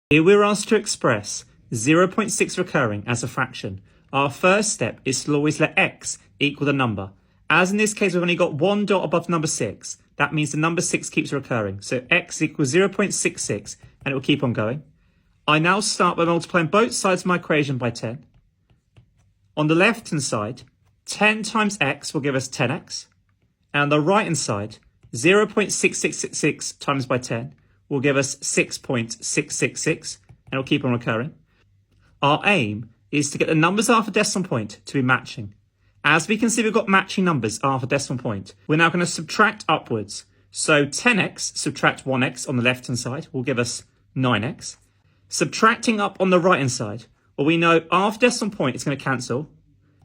Here we're asked to express 0.6 recurring as a fraction. Our first step is to always let x equal the number. As in this case, we've only got one dot above number 6. That means the number 6 keeps recurring. So x equals 0.66, and it will keep on going. I now start by multiplying both sides of my equation by 10. On the left-hand side, 10 times x will give us 10x. And on the right-hand side, 0.6666 times by 10 will give us 6.666, and it'll keep on recurring. Our aim is to get the numbers after decimal point to be matching. As we can see, we've got matching numbers after decimal point. We're now going to subtract upwards. So 10x subtract 1x on the left-hand side will give us 9x. Subtracting up on the right-hand side, well, we know after decimal point it's going to cancel.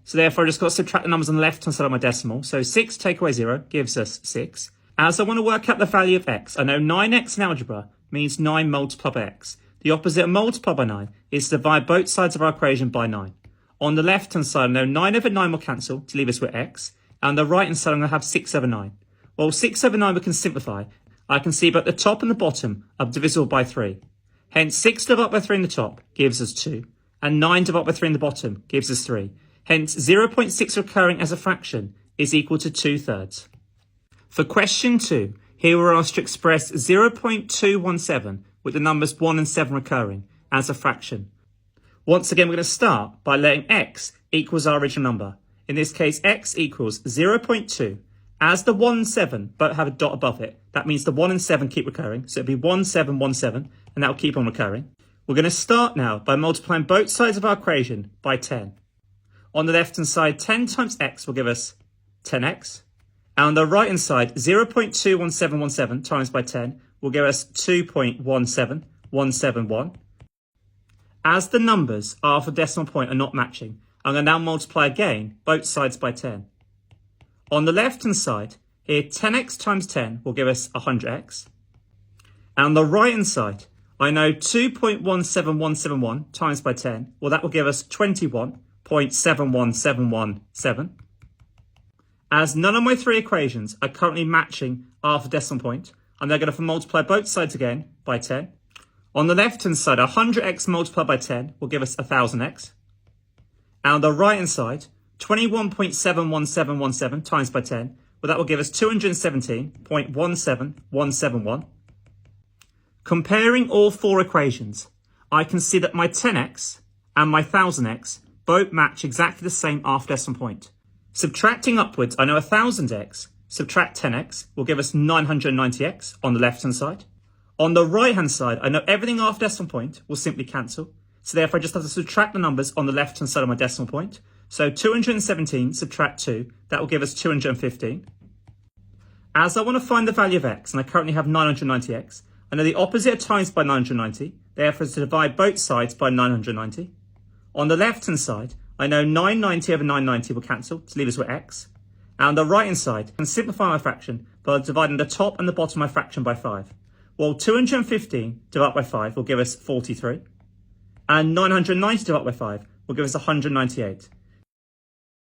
So therefore, I just got to subtract the numbers on the left-hand side of my decimal. So 6 take away 0 gives us 6. As I want to work out the value of x, I know 9x in algebra means 9 multiplied by x. The opposite of multiply by 9 is to divide both sides of our equation by 9. On the left-hand side, I know 9 over 9 will cancel to leave us with x. And on the right-hand side, I'm going to have 6 over 9. Well, 6 over 9 we can simplify. I can see both the top and the bottom are divisible by 3. Hence, 6 divided by 3 in the top gives us 2. And 9 divided by 3 in the bottom gives us 3. Hence, 0.6 recurring as a fraction is equal to 2/3. For question 2, here we're asked to express 0.217 with the numbers 1 and 7 recurring as a fraction. Once again, we're going to start by letting x equals our original number. In this case, x equals 0.2. As the 1 and 7 both have a dot above it, that means the 1 and 7 keep recurring. So it'll be 1, 7, 1, 7, and that will keep on recurring. We're going to start now by multiplying both sides of our equation by 10. On the left-hand side, 10 times x will give us 10x. And on the right-hand side, 0.21717 times by 10 will give us 2.17171. As the numbers after decimal point are not matching, I'm going to now multiply again both sides by 10. On the left-hand side, here 10x times 10 will give us 100x. And on the right-hand side, I know 2.17171 times by 10, well, that will give us 21.71717. As none of my three equations are currently matching after decimal point, I'm now going to multiply both sides again by 10. On the left-hand side, 100x multiplied by 10 will give us 1000x. And on the right-hand side, 21.71717 times by 10, well, that will give us 217.17171. Comparing all four equations, I can see that my 10x and my 1000x both match exactly the same after decimal point. Subtracting upwards, I know 1000x subtract 10x will give us 990x on the left-hand side. On the right-hand side, I know everything after decimal point will simply cancel. So therefore, I just have to subtract the numbers on the left-hand side of my decimal point. So 217 subtract 2, that will give us 215. As I want to find the value of x, and I currently have 990x, I know the opposite of times by 990, therefore is to divide both sides by 990. On the left-hand side, I know 990 over 990 will cancel to leave us with x. And on the right-hand side, I can simplify my fraction by dividing the top and the bottom of my fraction by 5. Well, 215 divided by 5 will give us 43. And 990 divided by 5 will give us 198.